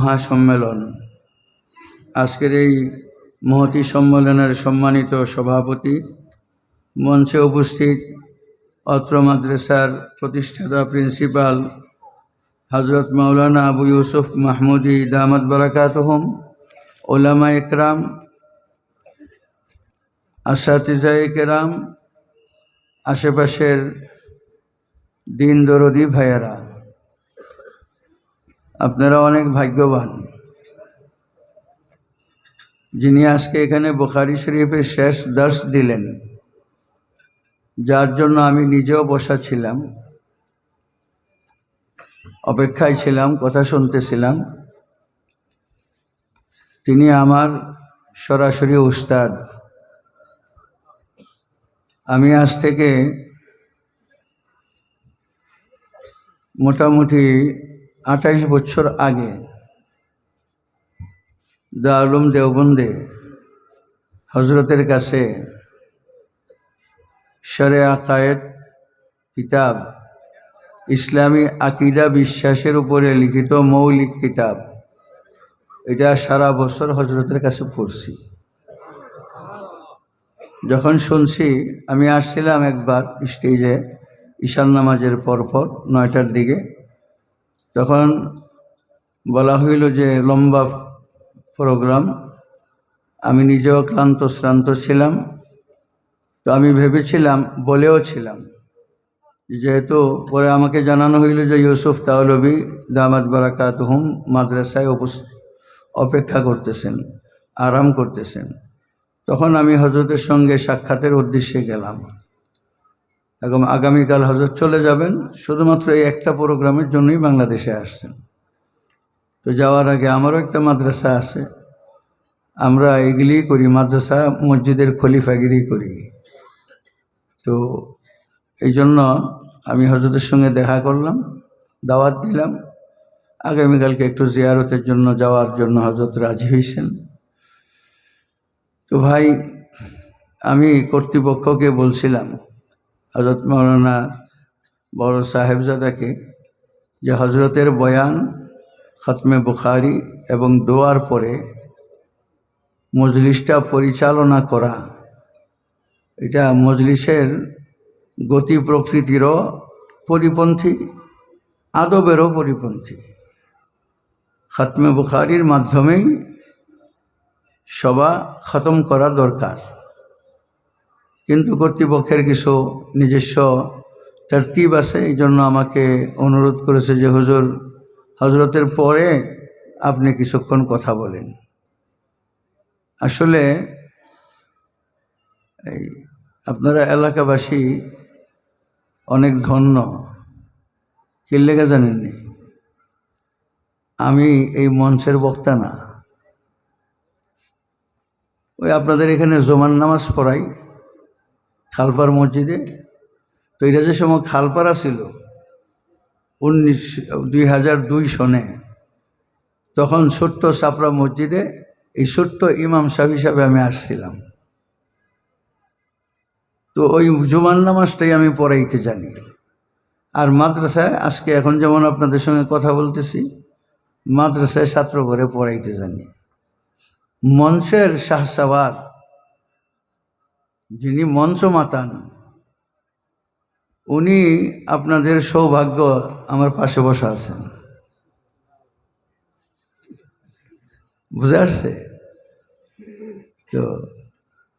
মহাসম্মেলন। আজকের এই মহতী সম্মেলনের সম্মানিত সভাপতি, মঞ্চে উপস্থিত অত্র মাদ্রাসার প্রতিষ্ঠাতা প্রিন্সিপাল হজরত মাওলানা আবু ইউসুফ মাহমুদি দামাত বারাকাতুহুম, ওলামা একরাম, আসাতিজায়ে কেরাম, আশেপাশের দিন দরদি ভাইয়েরা, আপনারা অনেক ভাগ্যবান যিনি আজকে এখানে বুখারী শরীফের শেষ দর্স দিলেন, যার জন্য আমি নিজেও বসা ছিলাম, অপেক্ষায় ছিলাম, কথা শুনতেছিলাম। তিনি আমার সরাসরি উস্তাদ। আমি আজ থেকে মোটামুটি 28 বছর আগে দারুল দেওবন্দে হজরতের কাছে শরে আকায়েদ কিতাব, ইসলামী আকিদা বিশ্বাসের উপরে লিখিত মৌলিক কিতাব, এটা সারা বছর হজরতের কাছে পড়ছি। যখন শুনছি, আমি আসছিলাম একবার স্টেজে ঈশান নামাজের পরপর 9টার দিকে, তখন বলা হইল যে লম্বা প্রোগ্রাম। আমি নিজেও ক্লান্ত শ্রান্ত ছিলাম, তো আমি ভেবেছিলাম, বলেও ছিলাম, যেহেতু পরে আমাকে জানানো হইল যে ইউসুফ তাওলবী দামাত বারাকাতুহুম মাদ্রাসায় অপেক্ষা করতেছেন, আরাম করতেছেন। তখন আমি হজরতের সঙ্গে সাক্ষাতের উদ্দেশ্যে গেলাম। এবং আগামীকাল হজরত চলে যাবেন, শুধুমাত্র এই একটা প্রোগ্রামের জন্যই বাংলাদেশে আসছেন। তো যাওয়ার আগে আমারও একটা মাদ্রাসা আছে, আমরা এগুলি করি, মাদ্রাসা মসজিদের খলিফাগিরি করি। তো এই জন্য আমি হজরতের সঙ্গে দেখা করলাম, দাওয়াত দিলাম, আগামীকালকে একটু জিয়ারতের জন্য যাওয়ার জন্য হজরত রাজি হয়েছেন। তো ভাই, আমি কর্তৃপক্ষকে বলছিলাম, হজরত মাওলানা বড় সাহেবজাদাকে, যে হজরতের বয়ান, খতমে বুখারী এবং দোয়ার পরে মজলিসটা পরিচালনা করা, এটা মজলিসের গতি প্রকৃতিরও পরিপন্থী, আদবেরও পরিপন্থী। খতমে বুখারীর মাধ্যমেই সভা খতম করা দরকার, কিন্তু কর্তৃপক্ষের কিছু নিজস্ব তরতিব আছে। এই জন্য আমাকে অনুরোধ করেছে যে হুজুর, হজরতের পরে আপনি কিছুক্ষণ কথা বলেন। আসলে এই আপনারা এলাকাবাসী অনেক ধন্য। কি লেগে জানেননি? আমি এই মঞ্চের বক্তা না, ওই আপনাদের এখানে জোমান নামাজ পড়াই খালপার মসজিদে। তো এটা যে সময় খালপাড়া ছিল 2002 সনে, তখন ছোট্ট সাপড়া মসজিদে এই ছোট্ট ইমাম সাহেব হিসাবে আমি আসছিলাম। তো ওই জুমার নামাজটাই আমি পড়াইতে জানি। আর মাদ্রাসায় আজকে এখন যেমন আপনাদের সঙ্গে কথা বলতেছি, মাদ্রাসায় ছাত্র করে পড়াইতে জানি। মঞ্চের শাহসাওয়ার, যিনি মঞ্চ মাতান, উনি আপনাদের সৌভাগ্য, আমার পাশে বসা আছেন। বুঝে আসছে তো?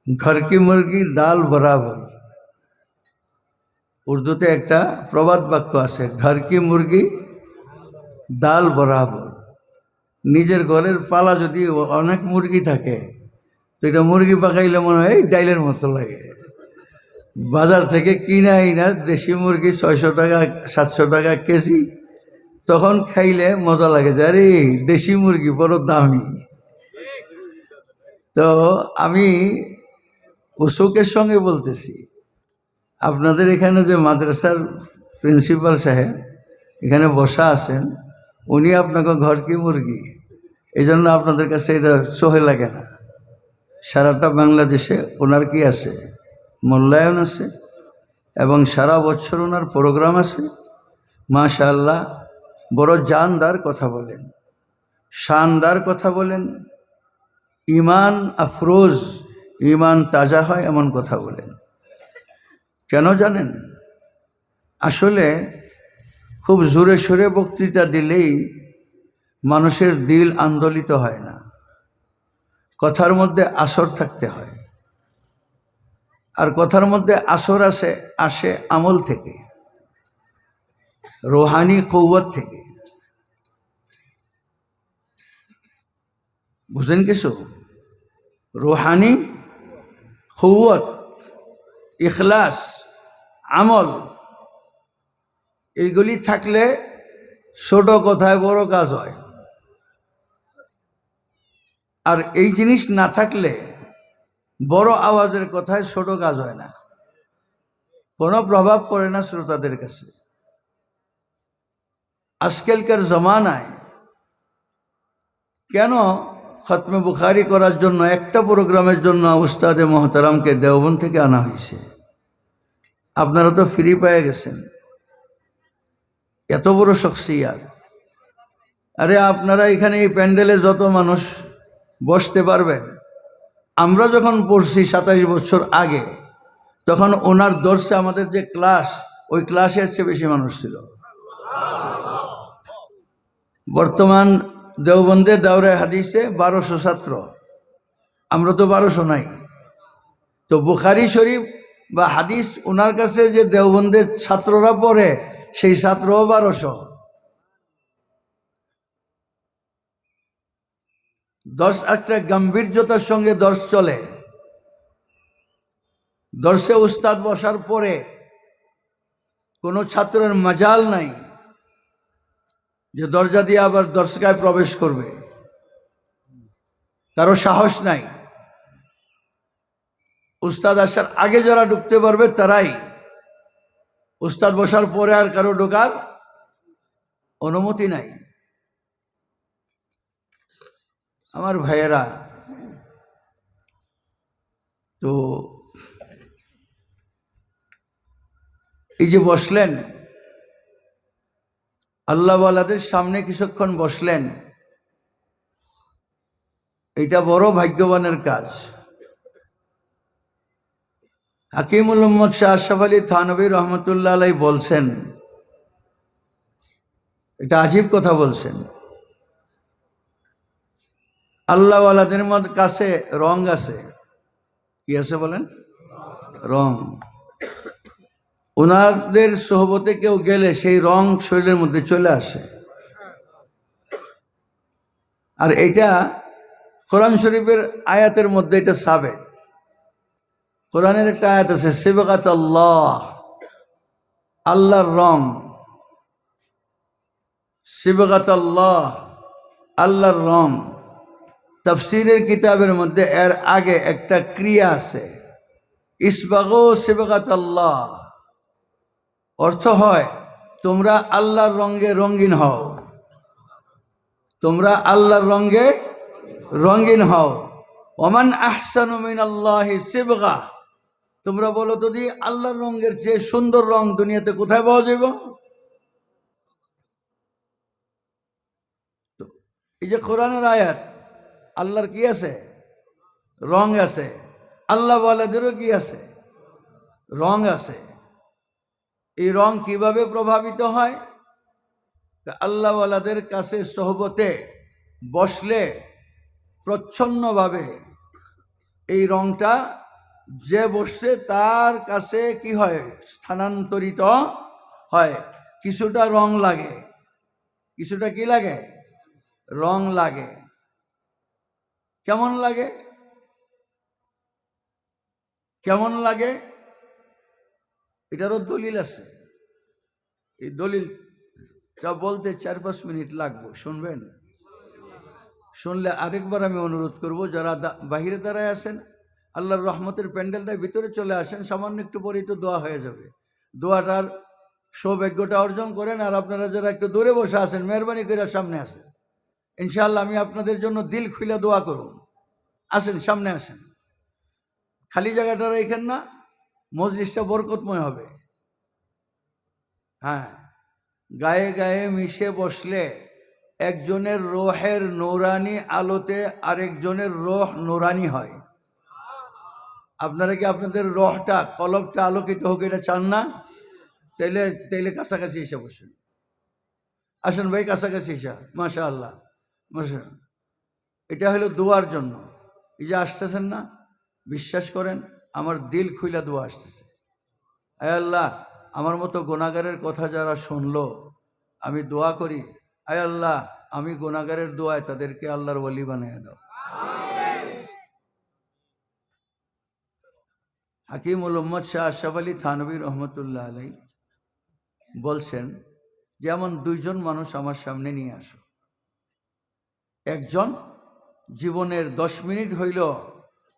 ঘর কি মুরগি দাল বরাবর, উর্দুতে একটা প্রবাদ বাক্য আছে, ঘর কি মুরগি দাল বরাবর। নিজের ঘরের পালা যদি অনেক মুরগি থাকে, তো এটা মুরগি পাকাইলে মনে হয় ডাইলের মতো লাগে। বাজার থেকে কিনে আইনা দেশি মুরগি 600 টাকা 700 টাকা কেজি, তখন খাইলে মজা লাগে যে আরে দেশি মুরগি বড় দামি। তো আমি উসুকের সঙ্গে বলতেছি, আপনাদের এখানে যে মাদ্রাসার প্রিন্সিপাল সাহেব এখানে বসা আছেন, উনি আপনাকে ঘর কি মুরগি, এই জন্য আপনাদের কাছে এটা সহে লাগে না। সারাটা বাংলাদেশে ওনার কি আছে, মূল্যায়ন আছে, এবং সারা বছর ওনার প্রোগ্রাম আছে। মাশাআল্লাহ, বড় জানদার কথা বলেন। শানদার কথা বলেন, ইমান আফরোজ, ইমান তাজা হয় এমন কথা বলেন। কেন জানেন? আসলে খুব জোরে সোরে বক্তৃতা দিলেই মানুষের দিল আন্দোলিত হয় না, কথার মধ্যে আসর থাকতে হয়। আর কথার মধ্যে আসর আসে আমল থেকে, রোহানি কৌয়ত থেকে। বুঝলেন কিছু? রোহানি কৌয়ত, ইখলাস, আমল, এইগুলি থাকলে ছোট কথায় বড় কাজ হয়। আর এই জিনিস না থাকলে বড় আওয়াজের কথায় ছোট কাজ হয় না, কোনো প্রভাব পড়ে না শ্রোতাদের কাছে। আজকালকার জমানায় কেন খতমে বুখারি করার জন্য একটা প্রোগ্রামের জন্য উস্তাদে মোহতারামকে দেওবন্দ থেকে আনা হয়েছে? আপনারা তো ফ্রি পেয়ে গেছেন, এত বড় শখসিয়াত। আরে আপনারা এখানে এই প্যান্ডেলে যত মানুষ বসতে পারবেন, আমরা যখন পড়ছি 27 বছর আগে, তখন ওনার দর্শে আমাদের যে ক্লাস, ওই ক্লাসের চেয়ে বেশি মানুষ ছিল। বর্তমান দেওবন্দে দাওরায়ে হাদিসে 1200 ছাত্র, আমরা তো 1200 নাই। তো বুখারী শরীফ বা হাদিস ওনার কাছে যে দেওবন্দের ছাত্ররা পড়ে, সেই ছাত্রও 1200। 10 একটা গাম্ভীর্যতার সঙ্গে দর্শ চলে। দর্শে উস্তাদ বসার পরে কোনো ছাত্রের মাজাল নাই যে দরজা দিয়ে আবার দর্শকায় প্রবেশ করবে, কারো সাহস নাই। উস্তাদ আসার আগে যারা ঢুকতে পারবে তারাই, উস্তাদ বসার পরে আর কারো ঢোকার অনুমতি নাই। আমার ভাইয়েরা, তো এই যে বসলেন, আল্লাহওয়ালাদের সামনে কিছুক্ষণ বসলেন, এটা বড় ভাগ্যবানের কাজ। হাকিমুল উম্মত শাহ আশরাফ আলী থানভী রহমতুল্লাহ আলাইহি বলছেন, এটা আজীব কথা বলছেন, আল্লাহওয়ালাদের কাছে রং আছে। কি আছে বলেন? রং। ওনাদের সোহবতে কেউ গেলে সেই রং শরীরের মধ্যে চলে আসে। আর এটা কোরআন শরীফের আয়াতের মধ্যে এটা সাবেত। কোরআনের একটা আয়াত আছে, সিবগাত আল্লাহ, আল্লাহর রং। সিবগাত আল্লাহ, আল্লাহর রং। তাফসীরের কিতাবের মধ্যে এর আগে একটা ক্রিয়া আছে, ইসবাগো সিবগাত আল্লাহ, অর্থ হয় তোমরা আল্লাহর রঙে রঙিন হও, তোমরা আল্লাহর রঙে রঙিন হও। ওমান আহসানু মিনাল্লাহি সিবগা, তোমরা বলো তো দি আল্লাহর রঙের চেয়ে সুন্দর রং দুনিয়াতে কোথায় পাওয়া যাবে? তো এই যে কোরআনের আয়াত, আল্লাহর কি আছে? রং আছে। আল্লাহ ওয়ালাদেরও কি আছে? রং আছে। এই রং কিভাবে প্রভাবিত হয়? আল্লাহ ওয়ালাদের কাছে সোহবতে বসলে প্রচ্ছন্নভাবে এই রংটা যে বসছে তার কাছে কি হয়? স্থানান্তরিত হয়। কিছুটা রং লাগে, কিছুটা কি লাগে? রং লাগে। কেমন লাগে? কেমন লাগে? এটারও দলিল আছে। এই দলিল যা বলতে 4-5 মিনিট লাগবে, শুনবেন? শুনলে আরেকবার আমি অনুরোধ করব, যারা বাহিরে দাঁড়ায় আছেন, আল্লাহর রহমতের প্যান্ডেলটার ভিতরে চলে আসেন, সামান্য একটু পরেই তো দোয়া হয়ে যাবে। দোয়াটার সৌভাগ্যটা অর্জন করেন। আর আপনারা যারা একটু দূরে বসে আছেন, মেহরবানি করে সামনে আসেন। ইনশাআল্লাহ আমি আপনাদের জন্য দিল খুলে দোয়া করব। আসেন, সামনে আসেন। খালি জায়গাটা রেখেন না, মজলিসটা বরকতময় হবে। হ্যাঁ, গায়ে গায়ে মিশে বসলে একজনের রোহের নূরানি আলোতে আরেকজনের রোহ নূরানি হয়। আপনারা কি আপনাদের রোহটা কলবটা আলোকিত হোক এটা চান না? তাইলে তাইলে কাছাকাছি এসে বসেন। আসেন ভাই কাছাকাছি এসে, মাশা আল্লাহ মাশা। এটা হলো দোয়ার জন্য। এই যে আসতেছেন না, বিশ্বাস করেন আমার দিল খুইলা দোয়া আসতেছে। আয় আল্লাহ, আমার মতো গুনাহগারের কথা যারা শুনলো, আমি দোয়া করি, আয় আল্লাহ আমি গুনাহগারের দোয়ায় তাদেরকে আল্লাহর ওলি বানিয়ে দাও। হাকিমুল উম্মত শাহ আশরাফ আলী থানভী রহমতুল্লাহ আলাই বলছেন, যেমন দুইজন মানুষ আমার সামনে নিয়ে আসো, একজন জীবনের 10 মিনিট হইল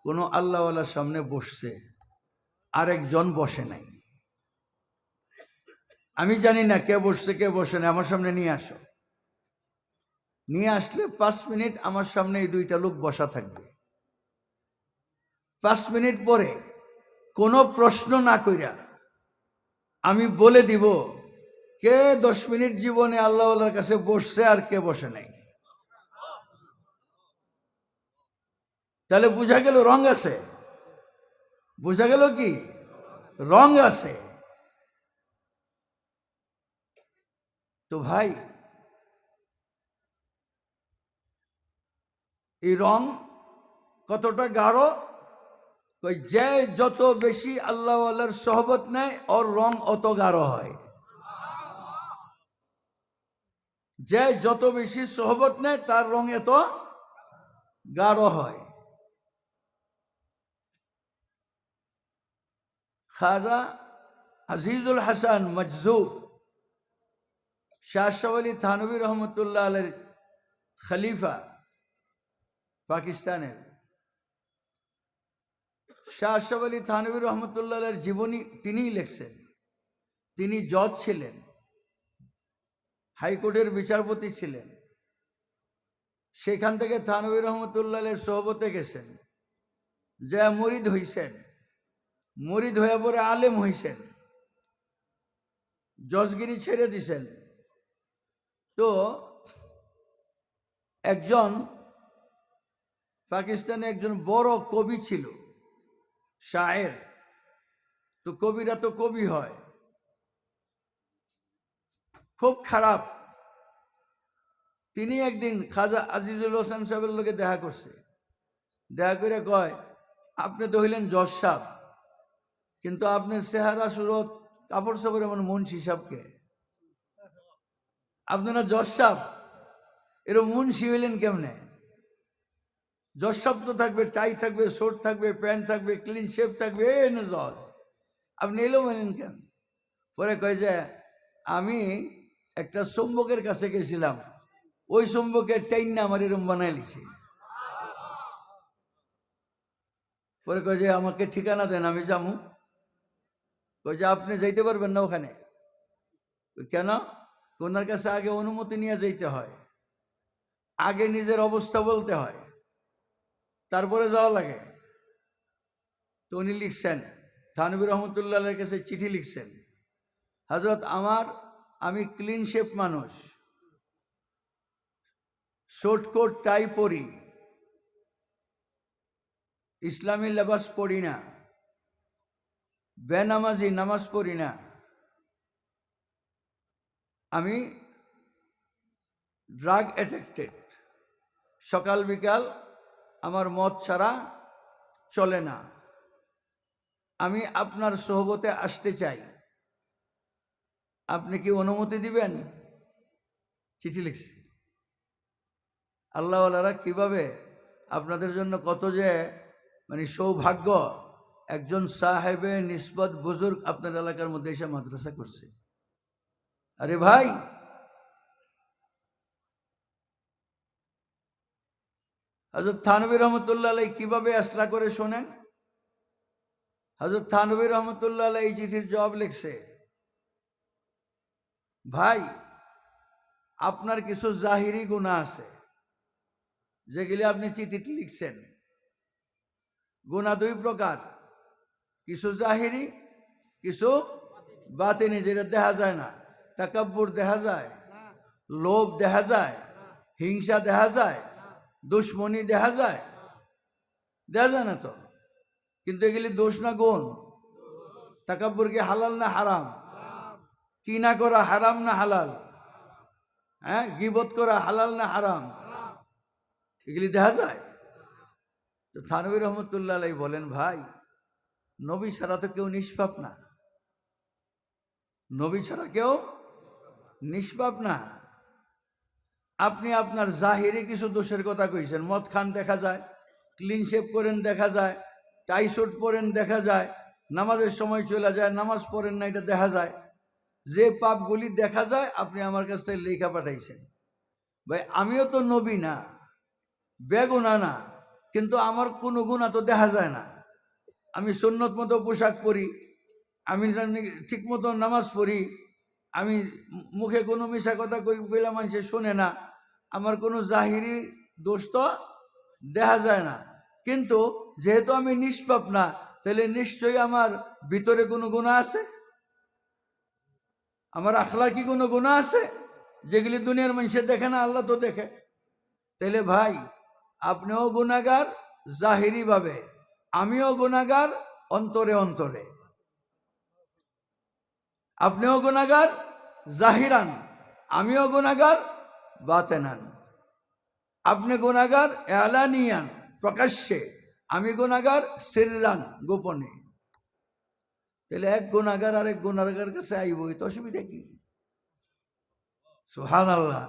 কোনো আল্লাহওয়ালার সামনে বসছে, আরেকজন বসে নাই। আমি জানি না কে বসছে কে বসে নাই, আমার সামনে নিয়ে আসো। নিয়ে আসলে 5 মিনিট আমার সামনে এই দুইটা লোক বসা থাকবে। 5 মিনিট পরে কোনো প্রশ্ন না কইরা আমি বলে দিব কে 10 মিনিট জীবনে আল্লাহওয়ালার কাছে বসছে আর কে বসে নাই। তাহলে বোঝা গেল রং আছে, বোঝা গেল কি রং আছে। তো ভাই এই রং কতটা গাঢ়, যে যত বেশি আল্লাহওয়ালার সোহবত নেয় ওর রং অত গাঢ় হয়। যে যত বেশি সোহবত নেয় তার রং এত গাঢ় হয়। খাজা আজিজুল হাসান মজজুব শাহ আশরাফ আলী থানভী রহমতুল্লাহ আলাইহির খলিফা পাকিস্তানের, শাহ আশরাফ আলী থানভী রহমতুল্লাহ আলাইহির জীবনী তিনিই লিখছেন। তিনি জজ ছিলেন, হাইকোর্টের বিচারপতি ছিলেন। সেখান থেকে থানভী রহমতুল্লাহ আলাইহির সোহবতে গেছেন, যে মুরিদ হইছেন, মুরিদ হয়ে পরে আলেম হইছেন, জজগিরি ছেড়ে দিছেন। তো একজন পাকিস্তানে একজন বড় কবি ছিল, শায়ের। তো কবিরা তো কবি হয়, খুব খারাপ। তিনি একদিন খাজা আজিজুল হোসেন সাহেবের লোকে দেখা করছে। দেখা করে কয়, আপনি তো হইলেন জজ সাহেব, কিন্তু আপনার চেহারা সুরত কাপড় সাপড় এমন মুন্সি সাহেবকে, আপনারা জজ সাহেব এরকম মুন্সি হইলেন কেমনে? জজ সাহেব তো থাকবে, টাই থাকবে, শর্ট থাকবে, প্যান্ট থাকবে, ক্লিন শেভ থাকবে, এ না জজ, আপনি এলো মেলেন কেন? পরে কয় যে আমি একটা চুম্বকের কাছে গেছিলাম, ওই চুম্বকের টাইন না আমার এরকম বানাই লিছে। পরে কয় যে আমাকে ঠিকানা দেন, আমি যাবো। কয় যে আপনি যাইতে পারবেন না ওখানে। কেন? ওনার কাছে আগে অনুমতি নিয়ে যাইতে হয়, আগে নিজের অবস্থা বলতে হয়, তারপরে যাওয়া লাগে। তো উনি লিখছেন, থানভী রহমতুল্লাহের কাছে চিঠি লিখছেন, হযরত আমি ক্লিন শেপ মানুষ, শর্ট কোট টাই পরি, ইসলামী লেবাস পড়ি না, বেনামাজি নামাজ পড়ি না, আমি ড্রাগ অ্যাডিক্টেড, সকাল বিকাল আমার মদ ছাড়া চলে না, আমি আপনার সোহবতে আসতে চাই, আপনি কি অনুমতি দিবেন? চিঠি লিখছি। আল্লাহওয়ালারা কিভাবে আপনাদের জন্য কত যে মানে সৌভাগ্য, একজন সাহেবে নিসবত বুজুর্গ আপনার এলাকার মধ্যে এসে মাদ্রাসা করছে। আরে ভাই, হযরত থানভী রহমতুল্লাহ আলাইহি কিভাবে আসলা করে শোনেন। হযরত থানভী রহমতুল্লাহ আলাইহি এই চিঠির জবাব লিখছে, ভাই আপনার কিছু জাহিরি গুনাহ আছে, যেগুলি আপনি চিঠিতে লিখছেন। গুনাহ 2 প্রকার, কিছু জাহিরি, কিছু বাতিনি, যেটা দেখা যায় না। তাকাব্বুর দেখা যায়, লোভ দেখা যায়, হিংসা দেখা যায়, দুশ্মনী দেখা যায়? দেখা যায় না তো। কিন্তু এগুলি দোষ না গুণ? তাকাব্বুর কি হালাল না হারাম? কি না করা হারাম না হালাল? হ্যাঁ, গীবত করা হালাল না হারাম? এগুলি দেখা যায়। তো থানভী রহমতুল্লাহ আলাইহি বলেন, ভাই নবী ছাড়া তো কেউ নিষ্পাপ না, নবী ছাড়া কেউ নিষ্পাপ না। আপনি আপনার জাহিরে কিছু দোষের কথা কইছেন, মদ খান দেখা যায়, ক্লিন শেভ করেন দেখা যায়, টাই স্যুট পরেন দেখা যায়, নামাজের সময় চলে যায়, নামাজ পড়েন না, এটা দেখা যায়। যে পাপগুলি দেখা যায় আপনি আমার কাছে লেখা পাঠাইছেন। ভাই আমিও তো নবী না, বেগুনা না, কিন্তু আমার কোনো গুণা তো দেখা যায় না। আমি সুন্নত মতো পোশাক পরি, আমি ঠিক মতো নামাজ পড়ি, আমি মুখে কোনো মিশা কথা কইলা মানুষে শোনে না, আমার কোনো জাহিরি দোষ তো দেখা যায় না। কিন্তু যেহেতু আমি নিষ্পাপ না, তাহলে নিশ্চয়ই আমার ভিতরে কোনো গুনাহ আছে, আমার আখলাকি কোনো গুনাহ আছে, যেগুলি দুনিয়ার মানুষে দেখে না, আল্লাহ তো দেখে। তাহলে ভাই আপনিও গুনাহগার জাহিরি ভাবে, আমিও গুনাহগার অন্তরে অন্তরে। আপনিও গুনাহগার জাহিরান, আমিও গুনাহগার বাতেনান। আপনি গুনাহগার এলানিয়ান প্রকাশ্যে, আমি গুনাহগার সিররান গোপনে। তাহলে এক গুনাহগার আরেক গুনাহগার কাছে আইব, তো অসুবিধা কি? সুবহানাল্লাহ।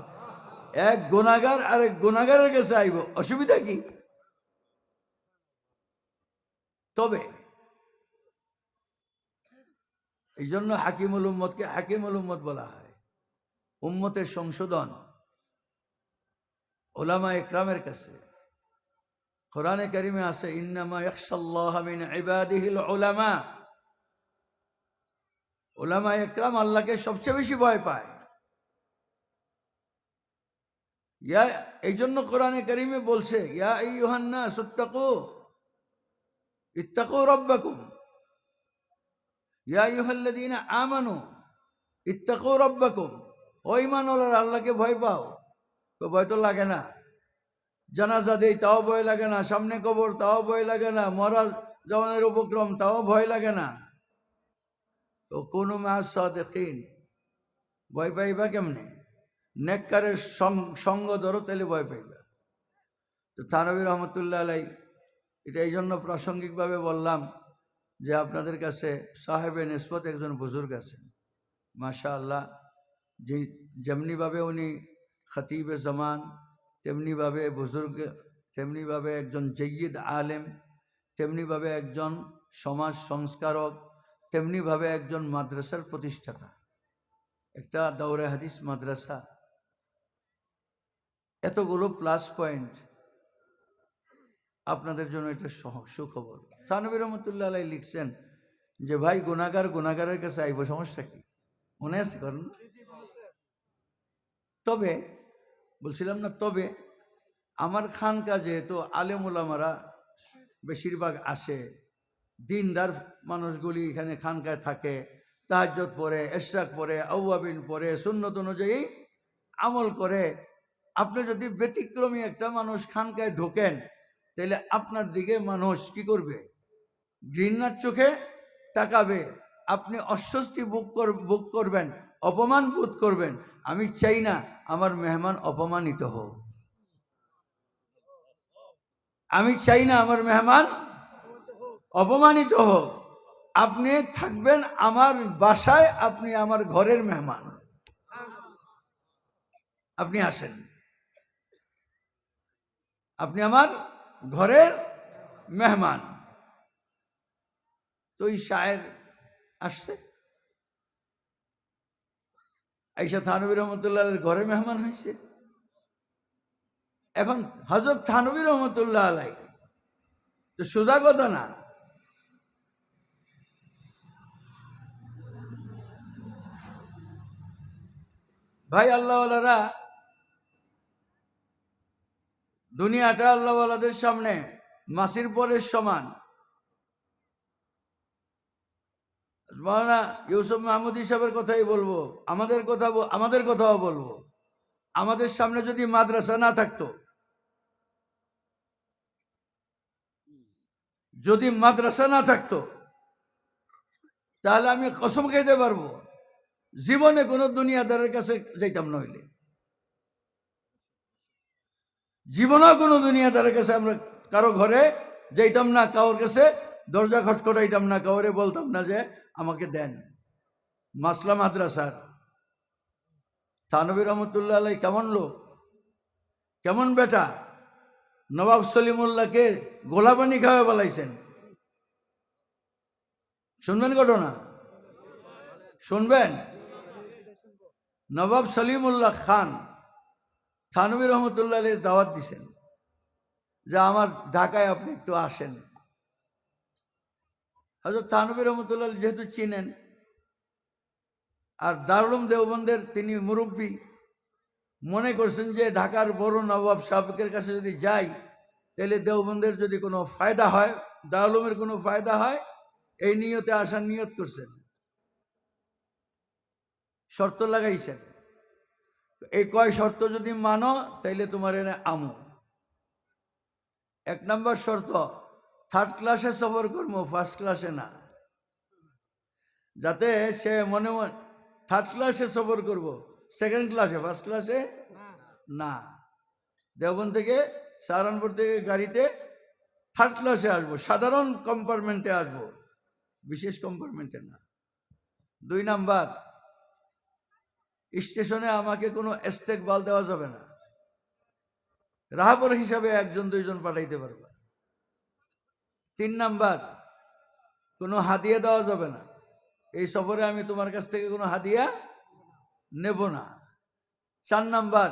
এক গুনাহগার আরেক গুনাহগারের কাছে আইব, অসুবিধা কি? তবে এই জন্য হাকিমুল উম্মতকে হাকিমুল উম্মত বলা হয়। উম্মতের সংশোধন উলামা ইকরামের কাছে। কোরআনে কারিমে আছে, ইন্নামা ইয়াখশাল্লাহ মিন ইবাদিহিল উলামা। উলামা ইকরাম আল্লাহকে সবচেয়ে বেশি ভয় পায়। এই জন্য কোরআনে কারিমে বলছে, ইয়া আইয়ুহান নাস ইত্তাকু রাব্বাকুম, ইয়া আইয়ুহাল্লাযীনা আমানু ইত্তাকু রাব্বাকুম। ও ঈমানওয়ালারা আল্লাহকে ভয় পাও। তো ভয় তো লাগে না, জানাজা দেই তাও ভয় লাগে না, সামনে কবর তাও ভয় লাগে না, মরা জওয়ানের উপক্রম তাও ভয় লাগে না। তো কুনু মা'আস সাদিকিন, ভয় পাইবা কেমনে? নেককারের সঙ্গ ধরো, তাহলে ভয় পাইবা। তো থানভী রহমতুল্লাহ আলাইহি এটা এই জন্য প্রাসঙ্গিকভাবে বললাম যে আপনাদের কাছে সাহেবে নিসবত একজন বুজুর্গ আছেন, মাশাআল্লাহ। যেমনিভাবে উনি খতিবে জামান, তেমনিভাবে বুজুর্গ, তেমনিভাবে একজন জয়্যিদ আলেম, তেমনিভাবে একজন সমাজ সংস্কারক, তেমনিভাবে একজন মাদ্রাসার প্রতিষ্ঠাতা, একটা দাওরে হাদিস মাদ্রাসা। এতগুলো প্লাস পয়েন্ট আপনাদের জন্য এটা সুখবর। থানভী রহমতুল্লাহ আলাইহি লিখছেন যে ভাই গুনাহগার গুনাহগারের কাছে আইব, সমস্যা কি? মনে আছে করেন? তবে বলছিলাম না, তবে আমার খানকা যেহেতু আলেম ওলামারা বেশিরভাগ আসে, দিনদার মানুষগুলি এখানে খানকায় থাকে, তাহাজ্জুদ পড়ে, ইশরাক পড়ে, আউয়াবিন পড়ে, সুন্নত অনুযায়ী আমল করে। আপনি যদি ব্যতিক্রমী একটা মানুষ খানকায় ঢোকেন, তাহলে আপনার দিকে মানুষ কি করবে? ঘৃণার চোখে তাকাবে, আপনি অস্বস্তি ভোগ করবেন, অপমান বোধ করবেন। আমি চাই না আমার মেহমান অপমানিত হোক, আমি চাই না আমার মেহমান অপমানিত হোক। আপনি থাকবেন আমার বাসায়, আপনি আমার ঘরের মেহমান, আপনি আসেন, আপনি আমার ঘরের মেহমান। তো এই শায়ের আসছে, আয়েশা থানভী রহমতুল্লাহ ঘরে মেহমান হয়েছে। এখন হযরত থানভী রহমতুল্লাহ আলাইহি তো সোজা কথা না। ভাই আল্লাহওয়ালারা, দুনিয়াটা আল্লাহওয়ালাদের সামনে মাসির পরের সমান। মাওলানা ইউসুফ মাহমুদ সাহেবের কথাই বলবো, আমাদের কথাও বলবো। আমাদের সামনে যদি মাদ্রাসা না থাকতো, যদি মাদ্রাসা না থাকতো, তাহলে আমি কসম খাইতে পারবো জীবনে কোনো দুনিয়াদারের কাছে যাইতাম না, হইলে জীবনেও কোনো দুনিয়াদারের কাছে আমরা কারো ঘরে যাইতাম না, কারোর কাছে দরজা খটখটাইতাম না, কাউরে বলতাম না যে আমাকে দেন। মাসলা মাদ্রাসার থানভী রহমতুল্লাহ আলাই কেমন লোক, কেমন বেটা, নবাব সলিমুল্লাহকে গোলাপানি খাওয়া বলাইছেন। শুনবেন ঘটনা, শুনবেন? নবাব সলিমুল্লাহ খান থানভী রহমতুল্লাহ আলাই দাওয়াত দিছেন যে আমার ঢাকায় আপনি একটু আসেন। হযরত থানভী রহমতুল্লাহ যেহেতু চিনেন, আর দারুল উলুম দেওবন্দের তিনি মুরব্বী, মনে করছেন যে ঢাকার বড় নবাব সাহেবের কাছে যদি যাই তাহলে দেওবন্দের যদি কোনো ফায়দা হয়, দারুল উলুমের কোনো ফায়দা হয়, এই নিয়তে আসার নিয়ত করছেন। শর্ত লাগাইছেন, এই কয় শর্ত যদি মানো তাইলে তোমার এনে আমো। 1 নম্বর শর্ত, 3rd ক্লাসে সফর করবো, 1st ক্লাসে না। যাতে সে মনে মনে 3rd ক্লাসে সফর করবো, 2nd ক্লাসে, 1st ক্লাসে না। দেওবন্দ থেকে সাহারানপুর থেকে গাড়িতে 3rd ক্লাসে আসবো, সাধারণ কম্পার্টমেন্টে আসবো, বিশেষ কম্পার্টমেন্টে না। 2 নাম্বার, স্টেশনে আমাকে কোনো ইস্তেকবাল দেওয়া যাবে না, রাহাবর হিসাবে 1-2 জন পাঠাইতে পারবে। 3 নাম্বার, কোনো হাদিয়া দেওয়া যাবে না, এই সফরে আমি তোমার কাছ থেকে কোনো হাদিয়া নেব না। 4 নাম্বার,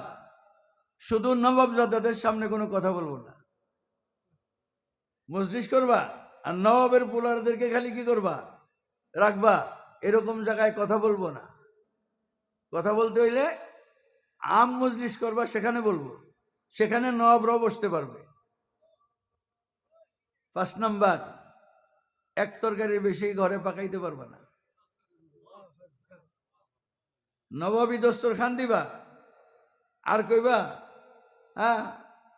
শুধু নবাবজাদাদের সামনে কোনো কথা বলবো না, মজলিস করবা আর নবাবের পোলারদেরকে খালি কি করবা, রাখবা, এরকম জায়গায় কথা বলবো না। কথা বলতে হইলে আম মজলিস করবা, সেখানে বলবো, সেখানে নবাবরাও বসতে পারবে। 5 নাম্বার, 1 তরকারি বেশি ঘরে পাকাইতে পারবা না, নবাবী দস্তরখান দিবা আর কইবা, হ্যাঁ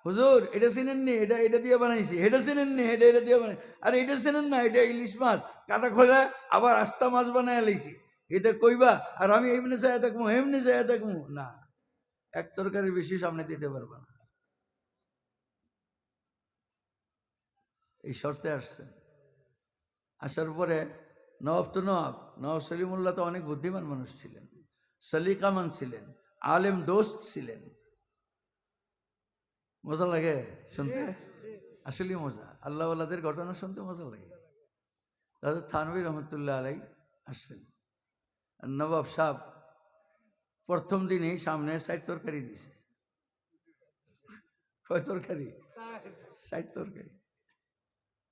হুজুর এটা চিনেননি, এটা এটা দিয়ে বানাইছি, এটা চিনেননি, এটা এটা দিয়ে বানাই, আর এটা চিনেন না, এটা ইলিশ মাছ কাটা খোলা আবার আস্তা মাছ বানাই লাইছি, এটা কইবা। আর আমি এমনি চাই থাকবো, এমনি চাই থাকবো না, 1 তরকারি বেশি সামনে দিতে পারবা না। এই শর্তে আসছেন। আসার পরে নবাব তো নবাব সলিমুল্লাহ তো অনেক বুদ্ধিমান মানুষ ছিলেন, সলিকামান ছিলেন, আলেম দোস্ত ছিলেন। মজা লাগে শুনতে, আসলে মজা, আল্লাহওয়ালাদের ঘটনা শুনতে মজা লাগে। তাহলে থানভী রহমতুল্লাহ আলাই আসছেন, নবাব সাহেব প্রথম দিনেই সামনে 60 তরকারি দিছে। কয় তরকারি? 60 তরকারি।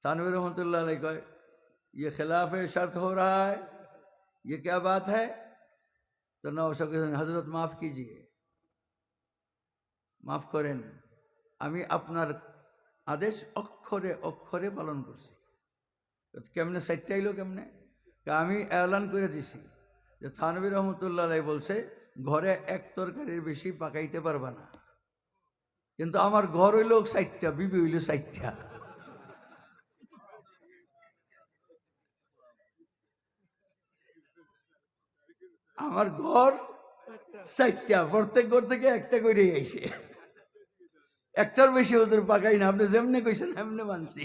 थानवी रहमतुल्लाह अलैह कहे ये खिलाफ शर्त हो रहा है, ये क्या बात है? तो नवाब साहब हजरत माफ़ कीजिए, माफ़ करें, আমি আপনার আদেশ অক্ষরে অক্ষরে পালন করছি। কেমনে 60টা এলো কেমনে? আমি এলান করে দিছি যে থানভী রহমতুল্লাহ আলাইহি বলছে ঘরে 1 তরকারির বেশি পাকাইতে পারবা না, কিন্তু আমার ঘর হইল 60টা, বিবি হইল 60টা। আমার ঘর 60টা, প্রত্যেক ঘর থেকে একটা করে আইছে, একটার বেশি ওদের পাকাই না, আপনি যেমনে কইছেন এমনি মানছি।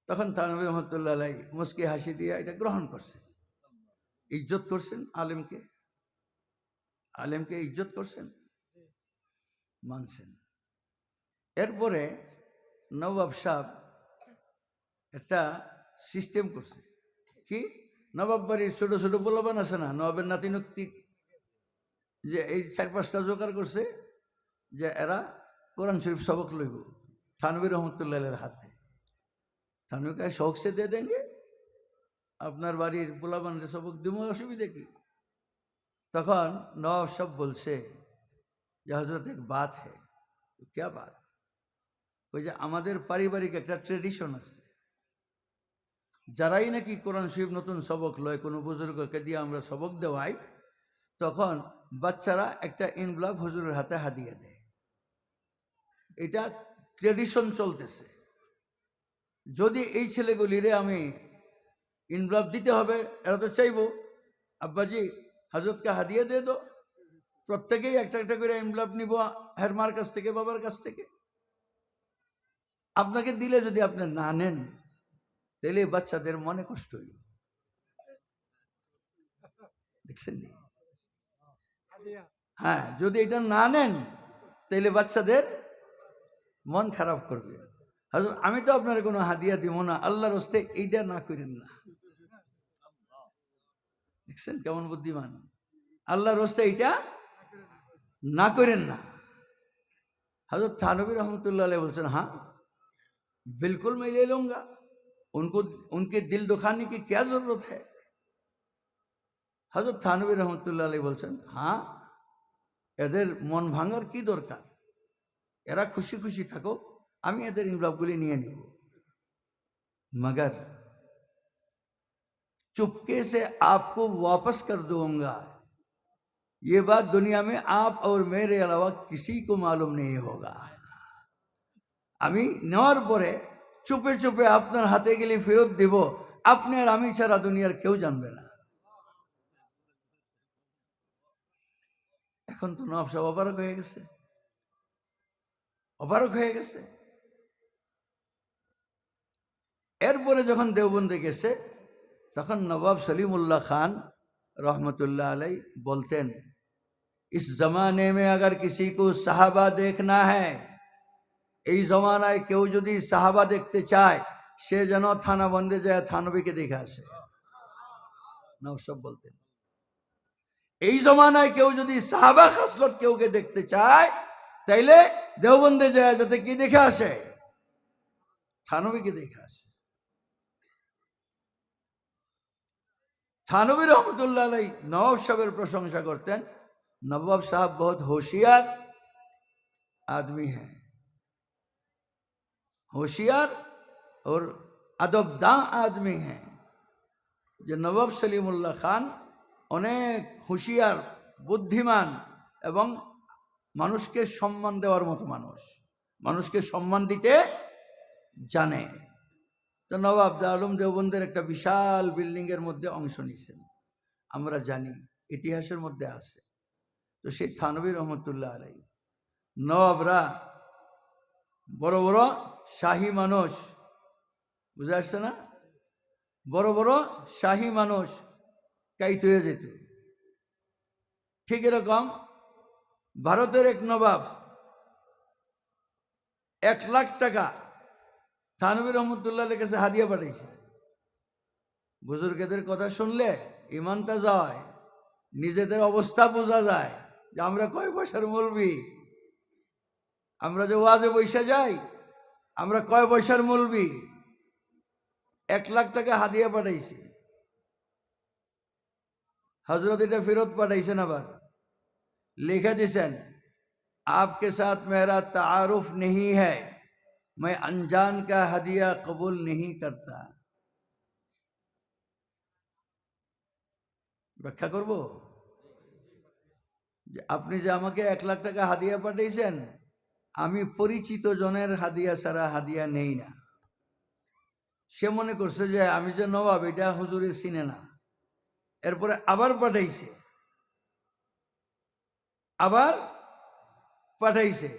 তখন থানভী রহমতুল্লাহ আলাইহি মুস্কি হাসি দিয়ে এটা গ্রহণ করছেন, ইজ্জত করছেন, আলেমকে আলেমকে ইজ্জত করছেন, মানছেন। এরপরে নবাব সাহেব একটা সিস্টেম করছে কি, নবাব বাড়ির ছোট ছোট পোলাপান আছে না, নবাবের নাতি নক্তি, যে এই 4-5টা জোগাড় করছে যে এরা কোরআন শরীফ সবক লইব থানভী রহমতুল্লাহের হাতে। থানভী কাছে শौक से दे देंगे, আপনার বাড়ির পোলাপানরে সবক দিব, অসুবিধা কি? তখন নবাব সাহেব বলছে যে হযরত এক বাত है। क्या बात? ওই যে আমাদের পারিবারিক একটা ট্রেডিশন আছে, যারাই নাকি কোরআন শরীফ নতুন সবক লয়, কোনো বুজুর্গকে দিয়ে আমরা সবক দেওয়াই, তখন বাচ্চারা একটা ইনভলভ হুজুরের হাতে হাদিয়া দেয়। এটা ট্রেডিশন চলতেছে। যদি এই ছেলেগুলিরে আমি ইনভলভ দিতে হবে, এরা তো চাইবো আব্বাজি হজরতকে হাদিয়া দিয়ে দো, প্রত্যেকেই একটা একটা করে ইনভলভ নিব হেরমার কাছ থেকে, বাবার কাছ থেকে। আপনাকে দিলে যদি আপনি না নেন, তাহলে বাচ্চাদের মনে কষ্ট হইল। দেখছেন নি? হ্যাঁ, যদি এটা না নেন তাহলে বাচ্চাদের মন খারাপ করবে। হযরত আমি তো আপনার কোনো হাদিয়া দিব না, আল্লাহর হস্তে এইটা না করেন না। দেখছেন কেমন বুদ্ধিমান? আল্লাহর হস্তে এইটা না করেন না। हजरत थानवी रहमतुल्लाह अलैह बोलते हैं, हाँ बिल्कुल मैं ले लूँगा, उनको उनके दिल दुखाने की क्या ज़रूरत है। हजरत थानवी रहमतुल्लाह अलैह बोलते हैं, हाँ এদের মন ভাঙার কি দরকার, এরা খুশি খুশি থাকো, আমি এদের ইনভলভগুলি নিয়ে নিব। मगर चुपके से आपको वापस कर दूंगा, ये बात दुनिया में आप और मेरे अलावा किसी को मालूम नहीं होगा। আমি নেওয়ার পরে চুপে চুপে আপনার হাতে গেলে ফেরত দেব, আপনি আর আমি ছাড়া দুনিয়ার কেউ জানবে না। এখন তো নবাব সাহেব অপারক হয়ে গেছে, অপারক হয়ে গেছে। এরপরে যখন দেওবন্দে গেছে, তখন নবাব সলিমুল্লাহ খান रहमतुल्लाह अलैह बोलते हैं, इस जमाने में अगर किसी को साहबा देखना है, এই জমানায় কেউ যদি সাহাবা দেখতে চায়, সে যেন থানা বন্দে যায় থানবীকে দেখে আসে। নওশাব বলতেন, এই জমানায় কেউ যদি সাহাবা খাসলত কেউকে দেখতে চায়, তাইলে দেওবন্দে যায় যাতে কি দেখে আসে, থানবীকে দেখে আসে। थानवी रहमतुल्लाह अलैह नवाब साहब प्रशंसा करते हैं, नवाब साहब बहुत होशियार आदमी हैं, होशियार और अदबदां आदमी हैं। जो नवाब सलीमुल्लाह खान अनेक होशियार बुद्धिमान एवं মানুষকে সম্মান দেওয়ার মতো মানুষ, মানুষকে সম্মান দিতে জানে। তো নবাব আলম দেওবন্দের একটা বিশাল বিল্ডিং এর মধ্যে অংশ নিয়েছেন, আমরা জানি ইতিহাসের মধ্যে আছে। তো সেই থানবী রহমতুল্লাহ আলাইহ, নবাবরা বড় বড় শাহী মানুষ, বুঝে আসছে না, বড় বড় শাহী মানুষ কাইত হয়ে যেত। ঠিক এরকম ভারতের এক নবাব 1 লাখ টাকা থানবী রহমতুল্লাহ কাছে হাদিয়া পাঠাইছে। বুজুর্গদের কথা শুনলে ইমানটা যায়, নিজেদের অবস্থা বোঝা যায় যে আমরা কয় পয়সার মৌলবি। আমরা যে ওয়াজে বৈশা যাই, আমরা কয় পয়সার মৌলবি। 1 লাখ টাকা হাদিয়া পাঠাইছে। হযরত এটা ফেরত পাঠাইছেন, আবার লিখে দিয়েছেন, आपके साथ मेरा तारुफ नहीं है, मैं अनजान का हदिया कबूल नहीं करता। ব্যাখ্যা করব যে আপনি যে আমাকে 1 লাখ টাকা হাদিয়া পাঠিয়েছেন, আমি পরিচিত জনের হাদিয়া ছাড়া হাদিয়া নেই না। সে মনে করছে যে আমি যে নবাব এটা হুজুরে চিনে না। এরপরে আবার পাঠাইছে, আবার পাঠাইছে,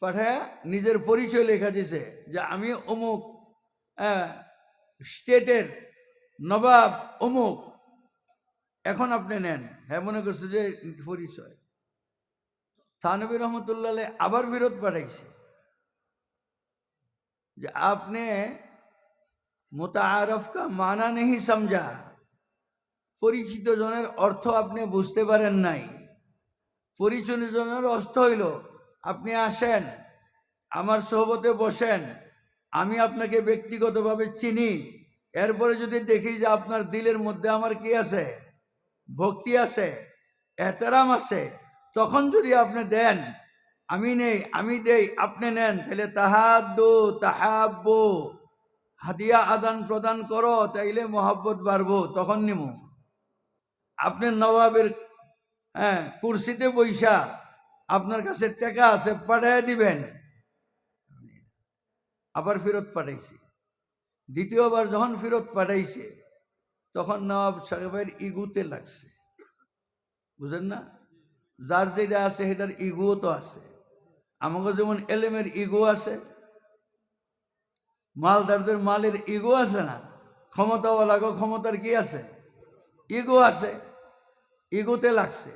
পাঠায় নিজের পরিচয় লেখা দিছে যে আমি অমুক স্টেটের নবাব অমুক, এখন আপনি নেন। হ্যাঁ, মনে করছে যে পরিচয়। থানবী রহমতুল্লাহ আবার ফেরত পাঠাইছে যে আপনি মুতাআরফ কা মানা नहीं समझा, পরিচিত জনের অর্থ আপনি বুঝতে পারেন নাই। পরিচিত জনের অর্থ হইল আপনি আসেন, আমার সোহবতে বসেন, আমি আপনাকে ব্যক্তিগতভাবে চিনি, এরপরে যদি দেখি যে আপনার দিলের মধ্যে আমার কি আছে, ভক্তি আছে, এহতেরাম আছে, তখন যদি আপনি দেন, আমি নেই, আমি দেই, আপনি নেন, তাহলে তাহাদ্দু তাহাব্বু, হাদিয়া আদান প্রদান করো, তাইলে মহব্বত বাড়বো, তখন নিমু। আপনি নবাবের হ্যাঁ, কুরসিতে বৈশা আপনার কাছে টাকা আছে পাঠাইয়া দিবেন। আবার ফেরত পাঠাইছে। দ্বিতীয়বার যখন ফেরত পাঠাইছে তখন নবাব সাহেবের ইগুতে লাগছে, বুঝেন না? যার যেটা আছে সেটার ইগুও তো আছে। আমাকে যেমন এলেমের ইগো আছে, মালদারদের মালের ইগো আছে না? ক্ষমতাওয়ালা ক্ষমতার কি আছে? ইগো আছে। ইগোতে লাগছে।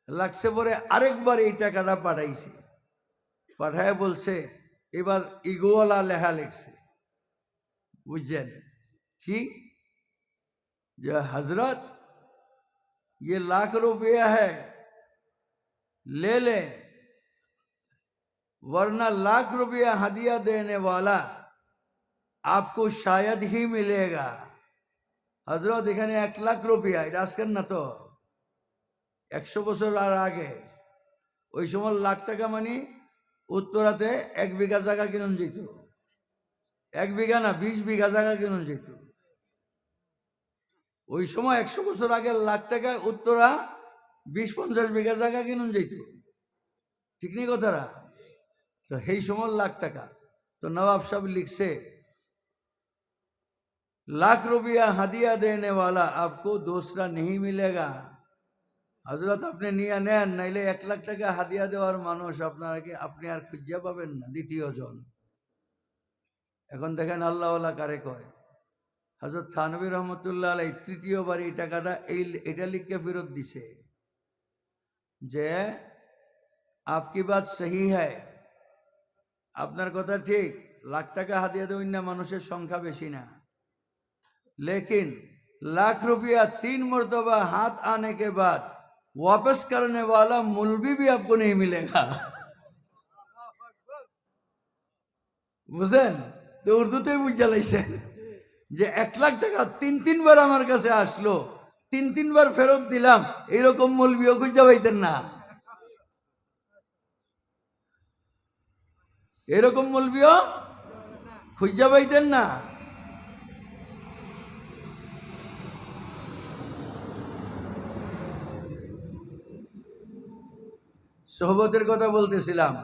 লাগছে পরে আরেকবার এই টাকাটা পাঠাইছে। পাঠায় বলছে এবার ইগোওয়ালা লেখা লিখছে, বুঝছেন কি? যে हजरत ये ₹1,00,000 है, ले ले, वरना ₹1,00,000 हदिया देने वाला आपको शायद ही मिलेगा। हजरत এখানে ₹1,00,000, এটা আজকের না তো, 100 বছর আর আগে। ওই সময় $1,00,000 মানে উত্তরাতে 1 বিঘা জায়গা কিনুন যেত। 1 বিঘা না, 20 বিঘা জায়গা কিনুন যেত। ওই সময় 100 বছর আগে $1,00,000 উত্তরা 20-50 বিঘা জায়গা কিনুন যেত। ঠিক নেই কথাটা? তো সেই সময় $1,00,000। তো নবাব সাহেব লিখছে ₹1,00,000 हदिया देने वाला आपको दूसरा नहीं मिलेगा। হযরত আপনি নিয়ে নেন, নাইলে $1,00,000 হাদিয়া দেওয়ার মানুষ আপনাকে আপনি আর খুঁজে পাবেন না দ্বিতীয় জন। এখন দেখেন আল্লাহওয়ালা কারে কয়। হযরত থানভী রহমতুল্লাহ আলাইহি তৃতীয়বার এই টাকাটা এটা লিখে ফেরত দিছে যে আপকি বাত সহি হ্যায়, আপনার কথা ঠিক, $1,00,000 হাদিয়া দেবেন না, মানুষের সংখ্যা বেশি না, लेकिन ₹1,00,000 3 मरतबा हाथ आने के बाद वापस करने वाला मुलवी भी आपको नहीं मिलेगा। বুঝেন? তো উর্দুতেই বুঝা লাইছেন যে $1,00,000 তিনবার আমার কাছে আসলো, তিনবার ফেরত দিলাম, এইরকম মৌলবিও খুঁজে পাইতেন না। এরকম মৌলবিও খুঁজে পাইতেন না। সোহবতের কথা বলতেছিলাম।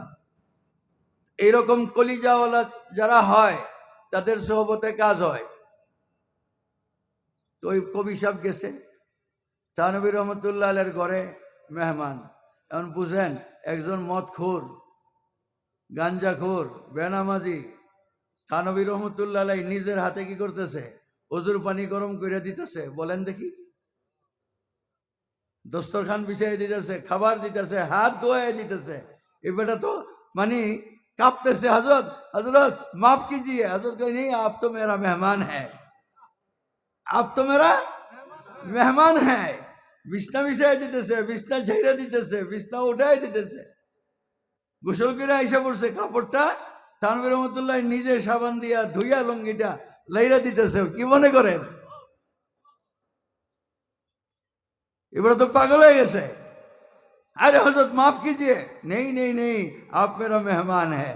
এইরকম কলিজাওয়ালা যারা হয় তাদের সোহবতে কাজ হয়। তো ওই কবি সাহেব গেছে থানভী রহমতুল্লাহ আলাইহির ঘরে মেহমান। এখন বুঝেন, একজন মদখোর, গাঞ্জাখোর, বেনামাজি থানভী রহমতুল্লাহ আলাইহি নিজের হাতে কি করতেছে? ওজুর পানি গরম করে দিতেছে। বলেন দেখি, দস্তরখান বিছাই দিতেছে, খাবার দিতেছে, হাত ধোয়াই দিতেছে। এই বেটা তো মানে কাঁপতেছে, হজরত হজরত মাফ कीजिए। हजरत कहे नहीं, आप तो मेरा मेहमान है, आप तो मेरा मेहमान है। বিছনা বিছাই দিতেছে, বিছনা ঝেড়ে দিতেছে, বিছনা উঠাই দিতেছে। গোসল করে আইসা পড়ছে, কাপড়টা থানভী রহমতুল্লাহ নিজে সাবান দিয়া ধুইয়া লঙ্গিটা লাইরা দিতেছে। কি মনে করেন? এবার তো পাগল হয়ে গেছে। अरे हजरत माफ कीजिए, नहीं नहीं नहीं, आप मेरा मेहमान है।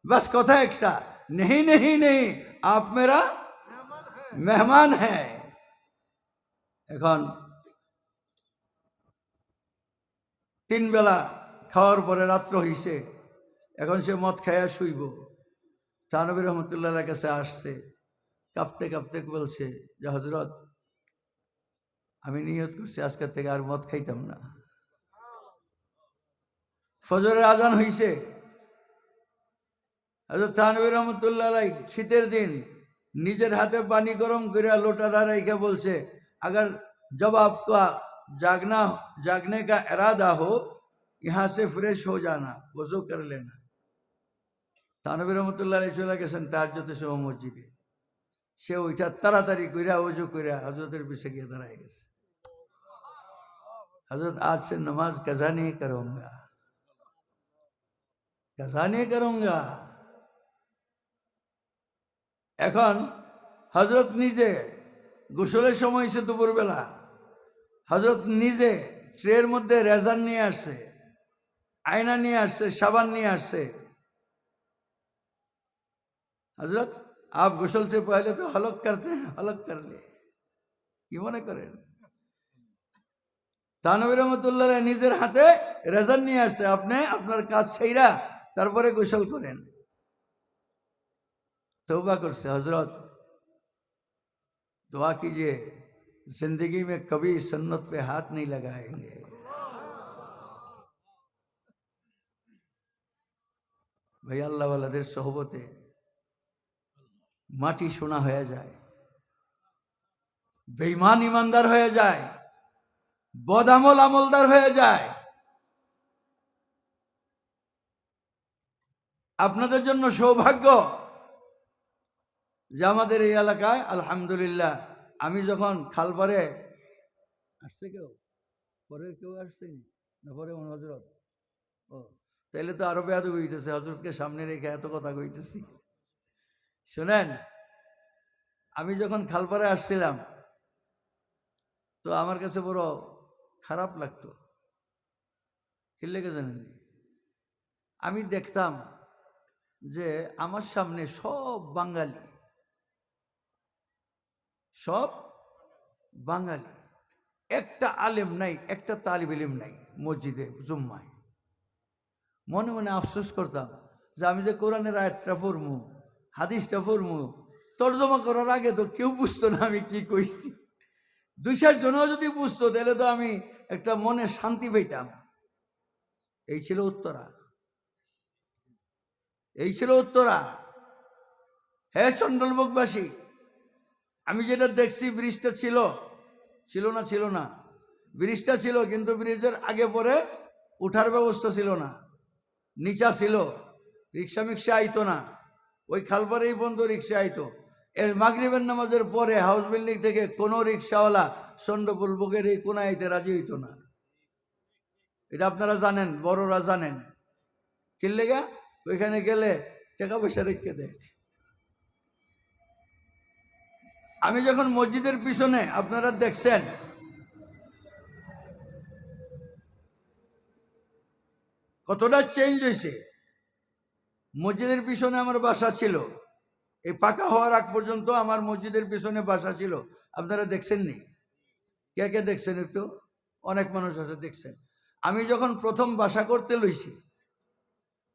बस कथा एकटा, नहीं नहीं नहीं, आप मेरा मेहमान है। এখন 3 বেলা খাওয়ার পরে রাত্র হইছে, এখন সে মদ খাইয়া শুইব। থানভী রহমতুল্লাহ কাছে আসছে, কাঁপতে কাঁপতে বলছে যে হজরত, আমি নিয়ত করছি আজকের থেকে আর মদ খাইতাম না। ফজরের আজান হইছে। হযরত থানভী রহমতুল্লাহ আলাইহি শীতের দিন নিজের হাতে পানি গরম করে লোটাটা রেখে বলছে, अगर जब आपका जागने का इरादा हो, यहाँ से फ्रेश हो जाना, वजू कर लेना। থানভী রহমতুল্লাহ আলাইহি চলে গেছেন তাহাজ্জুদের সময় মসজিদে। সে ওইটা তাড়াতাড়ি কইরা ওযু কইরা হযরতের পিছে গিয়ে দাঁড়ায় গেছে। हजरत आज से नमाज कज़ा नहीं करूंगा, कज़ा नहीं करूंगा। এখন হযরত নিজে গোসলের সময় হয়েছে দুপুরবেলা, হযরত নিজে ট্রের মধ্যে রেজান নিয়ে আসছে, আয়না নিয়ে আসছে, সাবান নিয়ে আসছে। हजरत आप गुसल से पहले तो हलक करते हैं, हलक कर ले। কি মনে করেন? থানভী রহমতুল্লাহ নিজের হাতে রেজাল্ট নিয়ে আসছে, আপনি আপনার কাজ সেইরা তারপরে গোসল করেন। तौबा करसे हजरत दुआ कीजिए जिंदगी में कभी सुन्नत पे हाथ नहीं लगाएंगे। भाई अल्लाह वालाদের सोहबते माटी सोना हो जाए, बेईमान ईमानदार हो जाए, बदामल আমলদার হয়ে যায়। আপনাদের জন্য সৌভাগ্য যে আমাদের এই এলাকায় আলহামদুলিল্লাহ, আমি যখন খালপারে আসছে, কেউ পরের কেউ আসছে না, পরে হজরত, ও তাইলে তো আরো বেয়াদব হইতেছে, হজরতকে সামনে রেখে এত কথা কইতেছি। শোনেন, আমি যখন খালপারে আসছিলাম তো আমার কাছে বড় খারাপ লাগতো। কি লেগে জানেন, আমি দেখতাম যে আমার সামনে সব বাঙালি, সব বাঙালি, একটা আলেম নাই, একটা তালিব ইলম নাই মসজিদে জুম্মায়। মনে মনে আফসোস করতাম যে আমি যে কোরআনের আয়াতটা পড়মু, হাদিসটা পড়মু, তর্জমা করার আগে তো কেউ বুঝতো না আমি কি কইছি। 2-4 জনও যদি বুঝতো তাহলে তো আমি একটা মনে শান্তি পেতাম। এই ছিল উত্তরা, এই ছিল উত্তরা। হ্যাঁ চন্ডলবকবাসী, আমি যেটা দেখছি ব্রিজটা ছিল না, ছিল না, ব্রিজটা ছিল, কিন্তু ব্রিজের আগে পরে উঠার ব্যবস্থা ছিল না, নিচা ছিল, রিক্সা মিক্সা আইতো না, ওই খালপারেই বন্ধ রিক্সা আইতো। এর মাগরিবের নামাজের পরে হাউস বিল্ডিং থেকে কোনো রিক্সাওয়ালা চন্ডপুল বুকের এই কোনায় আইতে রাজি হইতো না। এটা আপনারা জানেন, বড়রা জানেন। কি লেগা? ওইখানে গেলে টাকা পয়সা রেখে দেয়। আমি যখন মসজিদের পিছনে, আপনারা দেখছেন কতটা চেঞ্জ হয়েছে। মসজিদের পিছনে আমার বাসা ছিল, এই পাকা হওয়ার আগ পর্যন্ত আমার মসজিদের পিছনে বাসা ছিল। আপনারা দেখছেননি? কে কে দেখছেন? একটু, অনেক মানুষ আছে দেখছেন। আমি যখন প্রথম বাসা করতে লইছি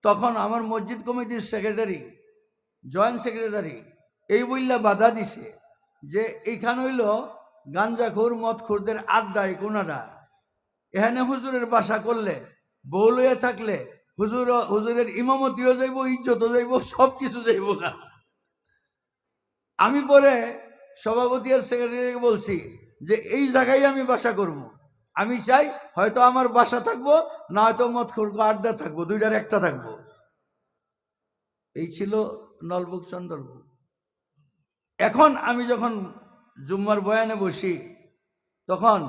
তখন আমার মসজিদ কমিটির সেক্রেটারি, জয়েন্ট সেক্রেটারি এই বইলা বাধা দিছে যে এইখান হইল গাঞ্জাখোর মদখোরদের আড্ডায় কোনাডা, এখানে হুজুরের বাসা করলে, বউ লইয়া থাকলে হুজুরের ইমামতিও যাইব, ইজ্জতও যাইব, সব কিছু যাইব না। আমি পরে সভাপতি আর সেক্রেটারিকে বলছি যে এই জায়গায় আমি বাসা করব। আমি চাই হয়তো আমার বাসা থাকবো, না হয়তো মদখোর আড্ডা থাকবো, দুইটার একটা থাকবো। এই ছিল নলবুক চন্ডলবুক। এখন আমি যখন জুম্মার বয়ানে বসি, তখন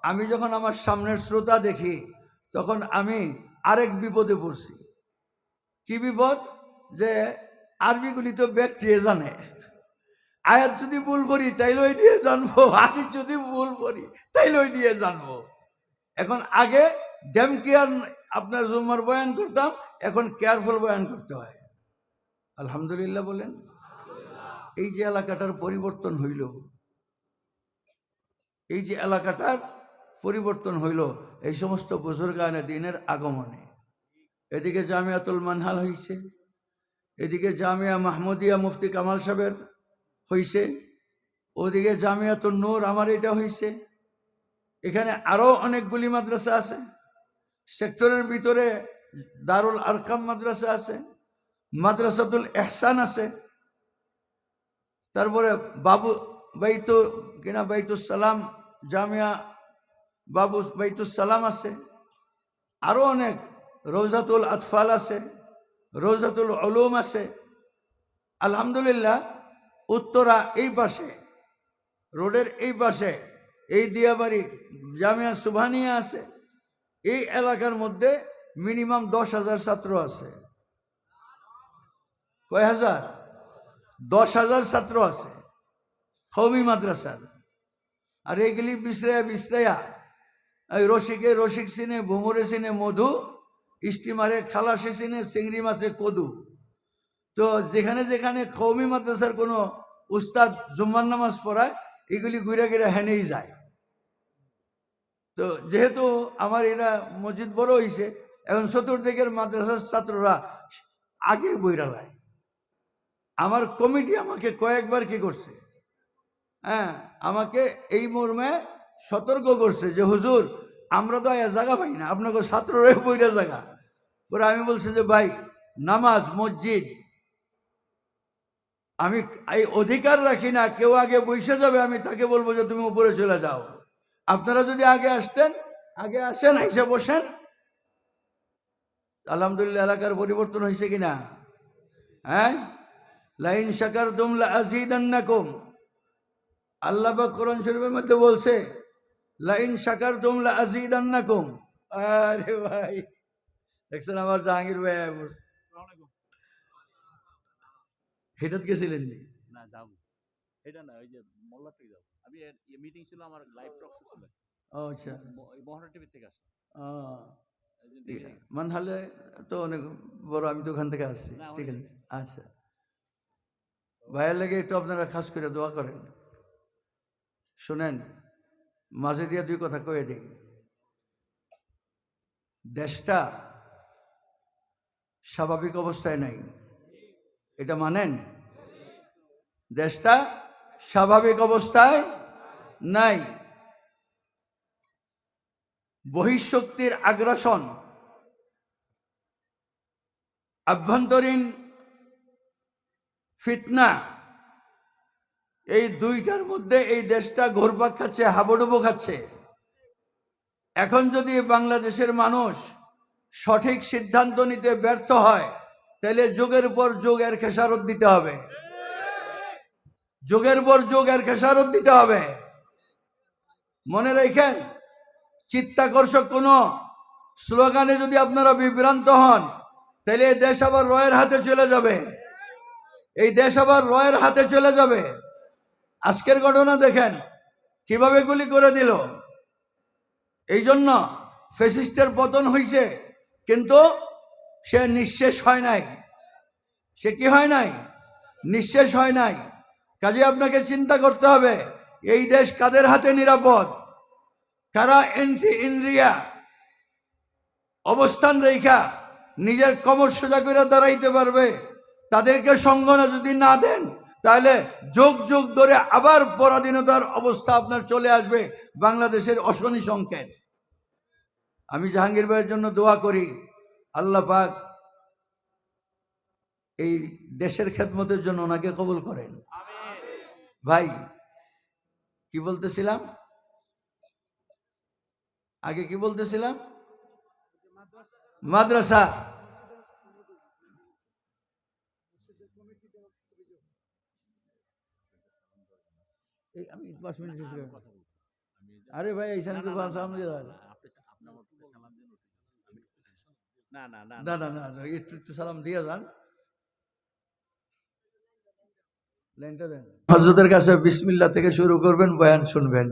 আমি যখন আমার সামনের শ্রোতা দেখি, তখন আমি আরেক বিপদে পড়ছি। কি বিপদ? যে আরবিগুলি তো ব্যাকটিয়ে জানে, আয়াত যদি ভুল পড়ি তাইলে ওই নিয়ে জানবো, হাদিস যদি ভুল পড়ি তাইলে ওই নিয়ে জানবো। এখন আগে ড্যাম কেয়ার আপনার জুম্মার বয়ান করতাম, এখন কেয়ারফুল বয়ান করতে হয়। আলহামদুলিল্লাহ বলেন। এই যে এলাকাটার পরিবর্তন হইল, এই যে এলাকাটার পরিবর্তন হইল এই সমস্ত বুজুর্গানে দিনের আগমনে। এদিকে জামিয়াতুল মানহাল হইছে, এদিকে জামিয়া মাহমুদিয়া মুফতি কামাল সাহেবের হইছে, ওদিকে জামিয়াতুল নূর আমার এটা হইছে। এখানে আরো অনেকগুলি মাদ্রাসা আছে, সেক্টরের ভিতরে দারুল আরকাম মাদ্রাসা আছে, মাদ্রাসাতুল এহসান আছে, তারপরে বাবু বাইতুস সালাম, জামিয়া বাবু বাইতুস সালাম আছে, আরো অনেক, রওজাতুল আতফাল আছে, রওজাতুল উলুম আছে। আলহামদুলিল্লাহ, উত্তরা এই পাশে, রোডের এই পাশে এই দিয়াবাড়ি জামিয়া সুবহানিয়া আছে। এই এলাকার মধ্যে মিনিমাম 10,000 ছাত্র আছে। কয় হাজার? 10,000 ছাত্র আছে কওমি মাদ্রাসার। আর এইগুলি বিশ্রায়া রসিক সিনে, ভুমরে সিনে মধু, স্টিমারে খালাসে সিনে চিংড়ি মাছে কদু। তো যেখানে যেখানে কওমি মাদ্রাসার কোনো উস্তাদ জুম্মার নামাজ পড়ায়, এগুলি ঘুরে ঘুরে হেনেই যায়। তো যেহেতু আমার এরা মসজিদ বড় হয়েছে, এখন চতুর্দিকের মাদ্রাসার ছাত্ররা আগে বইরা লায়। আমার কমিটি আমাকে কয়েকবার কি করছে, হ্যাঁ, আমাকে এই মর্মে সতর্ক করছে যে হুজুর আমরা তো জায়গা পাই না, আপনাকে ছাত্ররা বইরা জায়গা। পরে আমি বলছি যে ভাই, নামাজ মসজিদ আমি এই অধিকার রাখি না, কেউ আগে বসে যাবে আমি তাকে বলবো যে তুমি উপরে চলে যাও। আপনারা যদি আগে আসতেন, আগে আসেন, এসে বসেন। আলহামদুলিল্লাহ এলাকার পরিবর্তন হয়েছে কিনা? হ্যাঁ, লাইন শাকারতুম লাযীদান্নাকুম, আল্লাহ পাক কোরআন শরীফের মধ্যে বলছে লাইন শাকারতুম লাযীদান্নাকুম। আরে ভাই দেখছেন আমার জাহাঙ্গীর ভাই হেটাত গেছিলেন না? যাব এটা না, ওই যে মোল্লা থেকে যাব আমি। মিটিং ছিল আমার, লাইভ টক ছিল। ও আচ্ছা, মহারা টিভি থেকে আসছে। মানহালে তো অনেক বড়, আমি তো ওখান থেকে আসছি। ঠিক আছে, আচ্ছা ভাইয়ের লেগে একটু আপনারা খাস করে দোয়া করেন। শোনেন, মাঝে দিয়ে দুই কথা কয়ে দিই। দেশটা স্বাভাবিক অবস্থায় নাই, এটা মানেন? দেশটা স্বাভাবিক অবস্থায় নাই। বহিঃশক্তির আগ্রাসন, আভ্যন্তরীণ ফিতনা, এই দুইটার মধ্যে এই দেশটা ঘুরপাক খাচ্ছে, হাবুডুবু খাচ্ছে। এখন যদি বাংলাদেশের মানুষ সঠিক সিদ্ধান্ত নিতে ব্যর্থ হয়, তাহলে যুগের পর যুগ এর খেসারত দিতে হবে, যুগের পর যুগ এর খেসারত দিতে হবে। মনে রাখেন, চিত্তাকর্ষক কোন স্লোগানে যদি আপনারা বিভ্রান্ত হন, তাহলে এই দেশ আবার রয়ের হাতে চলে যাবে, এই দেশ আবার রয়ের হাতে চলে যাবে। আজকের ঘটনা দেখেন কিভাবে গুলি করে দিল। এই জন্য ফ্যাসিস্টের পতন হয়েছে, কিন্তু সে নিঃশেষ হয় নাই। সে কি হয় নাই? নিঃশেষ হয় নাই। কাজে আপনাকে চিন্তা করতে হবে এই দেশ কাদের হাতে নিরাপদ, কারা এন্টি ইন্ডিয়া অবস্থান রেখা নিজের কমর সোজা করে দাঁড়াইতে পারবে। তাদেরকে সঙ্গনা যদি না দেন, তাহলে যুগ যুগ ধরে আবার পরাধীনতার অবস্থা আপনার চলে আসবে, বাংলাদেশের অশনি সংকেত। আমি জাহাঙ্গীর ভাইয়ের জন্য দোয়া করি, আল্লাহ পাক এই দেশের খেদমতের জন্য ওনাকে কবুল করেন। ভাই কি বলতেছিলাম, আগে কি বলতেছিলাম? মাদ্রাসা, আমি 5 মিনিট শেষ করে, আরে ভাই এইখানে তো সামনে যাবে না না না না না না, একটু সালাম দিয়ে যান। হযরতের কাছে বিসমিল্লাহ থেকে শুরু করবেন, বয়ান শুনবেন।